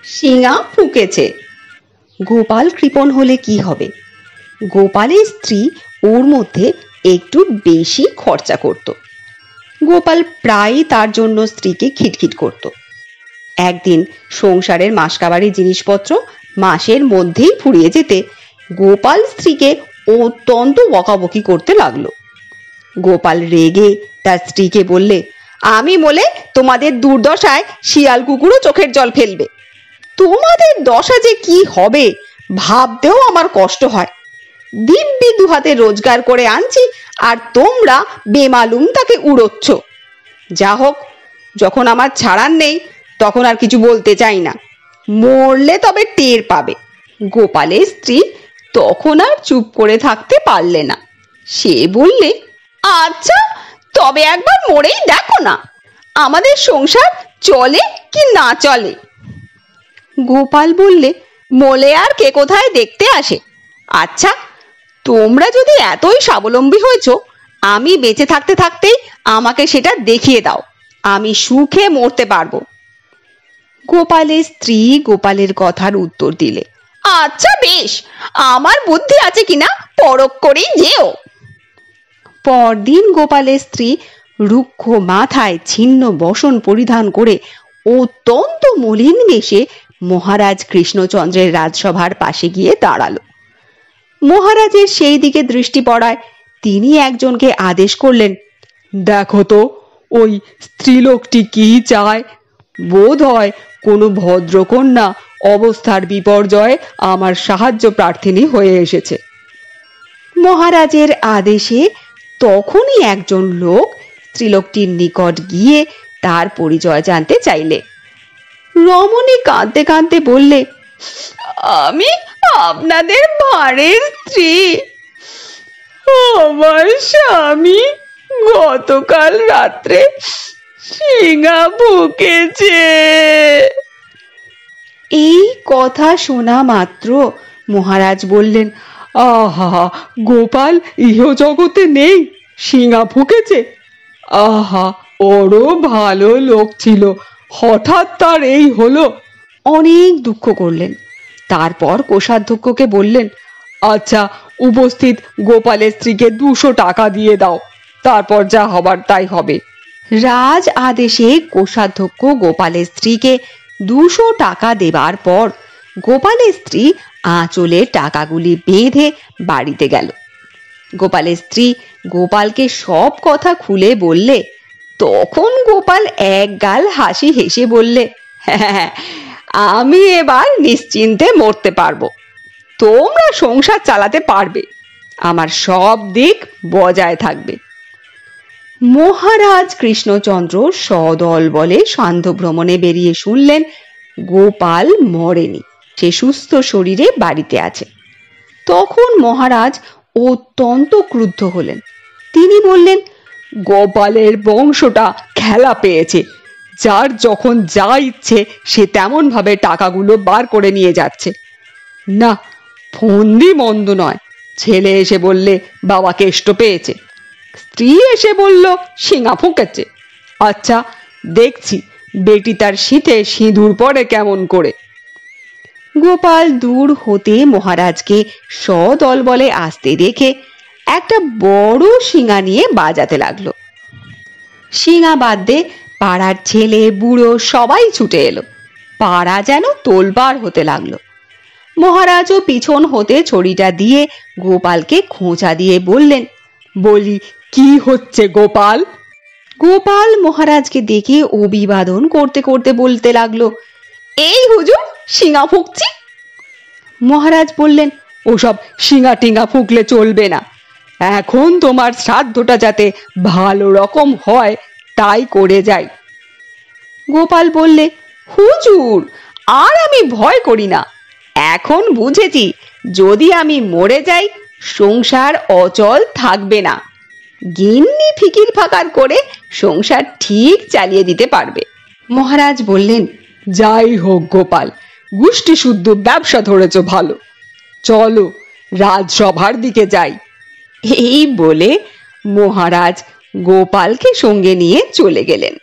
শিঙা ফুকেছে। গোপাল কৃপণ হলে কি হবে? গোপালের স্ত্রী ওর মধ্যে একটু বেশি খরচা করত। গোপাল প্রায়ই তার জন্য স্ত্রীকে খিটখিট করত। একদিন সংসারের মাসকাবারি জিনিসপত্র মাসের মধ্যেই ফুরিয়ে যেতে গোপাল স্ত্রীকে অত্যন্ত বকাবকি করতে লাগলো। গোপাল রেগে তার স্ত্রীকে বললে, আমি বলে তোমাদের দুর্দশায় শিয়াল কুকুরও চোখের জল ফেলবে। তোমাদের দশা যে কি হবে ভাবতেও আমার কষ্ট হয়। দিব্যি দুহাতে রোজগার করে আনছি আর তোমরা বেমালুম তাকে উড়োচ্ছ। যা হোক, যখন আমার ছাড়ার নেই তখন আর কিছু বলতে চাই না, মরলে তবে টের পাবে। গোপালের স্ত্রী তখন আর চুপ করে থাকতে পারলে না। সে বললে, আচ্ছা তবে একবার মরেই দেখো না, আমাদের সংসার চলে কি না চলে। গোপাল বললে, মলে আর কে কোথায় দেখতে আসে? আচ্ছা তোমরা যদি এতই স্বাবলম্বী হয়েছ, আমি বেঁচে থাকতে থাকতেই আমাকে সেটা দেখিয়ে দাও, আমি সুখে মরতে পারবো। গোপালের স্ত্রী গোপালের কথার উত্তর দিলে, আচ্ছা বেশ, আমার বুদ্ধি আছে কিনা পরখ করেই যেও। পরদিন গোপালের স্ত্রী রুক্ষ মাথায় ছিন্ন বসন পরিধান করে অত্যন্ত মলিন বেশে মহারাজ কৃষ্ণচন্দ্রের রাজসভার পাশে গিয়ে দাঁড়ালো। মহারাজের সেই দিকে দৃষ্টি পড়ায় তিনি একজনকে আদেশ করলেন, দেখো তো ওই স্ত্রীলোকটি কি চায়। বোধ হয় কোনো ভদ্রকন্যা অবস্থার বিপর্যয়ে আমার সাহায্য প্রার্থিনী হয়ে এসেছে। মহারাজের আদেশে তখনই একজন লোক স্ত্রীলোকটির নিকট গিয়ে তার পরিচয় জানতে চাইলে। রমণী কাঁদতে কাঁদতে বললে, আমি আপনাদের ভাঁড়ের স্ত্রী। আমার স্বামী গতকাল রাত্রে শিঙা ফুকেছে। এই কথা শোনা মাত্র মহারাজ বললেন, আহা, গোপাল ইহ জগতে নেই, শিঙা ফুকেছে। আহা, বড় ভালো লোক ছিল, হঠাৎ তার এই হলো। অনেক দুঃখ করলেন। তারপর কোষাধ্যক্ষকে বললেন, আচ্ছা উপস্থিত গোপালের স্ত্রীকে 200 টাকা দিয়ে দাও, তারপর যা হবার তাই হবে। রাজ আদেশে কোষাধ্যক্ষ গোপালের স্ত্রীকে 200 টাকা দেবার পর গোপালের স্ত্রী আঁচলে টাকাগুলি বেঁধে বাড়িতে গেল। গোপালের স্ত্রী গোপালকে সব কথা খুলে বললে। তখন গোপাল এক গাল হাসি হেসে বললে, হ্যাঁ, আমি এবার নিশ্চিন্তে মরতে পারবো, তোমরা সংসার চালাতে পারবে, আমার সব দিক বজায় থাকবে। মহারাজ কৃষ্ণচন্দ্র সদল বলে সান্ধ্য ভ্রমণে বেরিয়ে শুনলেন গোপাল মরেনি, সে সুস্থ শরীরে বাড়িতে আছে। তখন মহারাজ অত্যন্ত ক্রুদ্ধ হলেন। তিনি বললেন, গোপালের বংশটা খেলা পেয়েছে, যার যখন যা ইচ্ছে সে তেমন ভাবে টাকাগুলো বার করে নিয়ে যাচ্ছে। না, ফন্দি মন্দ নয়। ছেলে এসে বললে বাবা কেষ্ট পেয়েছে, স্ত্রী এসে বলল শিঙা ফুকেছে। আচ্ছা দেখছি বেটি তার শীতে সিঁদুর পরে কেমন করে। গোপাল দূর হতে মহারাজকে সদল বলে আসতে দেখে একটা বড় শিঙা নিয়ে বাজাতে লাগলো। শিঙা বাদতে পাড়ার ছেলে বুড়ো সবাই ছুটে এলো। পাড়া যেন তোলপাড় হতে লাগলো। মহারাজও পিছন হতে ছড়িটা দিয়ে গোপালকে খোঁচা দিয়ে বললেন, বলি কি হচ্ছে গোপাল? গোপাল মহারাজকে দেখে অভিবাদন করতে করতে বলতে লাগলো, এই হুজুর শিঙা ফুঁকছি। মহারাজ বললেন, ওসব শিঙা টিঙা ফুঁকলে চলবে না, এখন তোমার শ্রাদ্ধটা যাতে ভালো রকম হয় তাই করে যাই। গোপাল বললে, হুজুর আর আমি ভয় করি না, এখন বুঝেছি যদি আমি মরে যাই সংসার অচল থাকবে না, গিন্নি ফিকির ফাকার করে সংসার ঠিক চালিয়ে দিতে পারবে। মহারাজ বললেন, যাই হোক গোপাল, গোষ্ঠী শুদ্ধ ব্যবসা ধরেছ ভালো, চলো রাজসভার দিকে যাই। এই বলে মহারাজ গোপালকে সঙ্গে নিয়ে চলে গেলেন।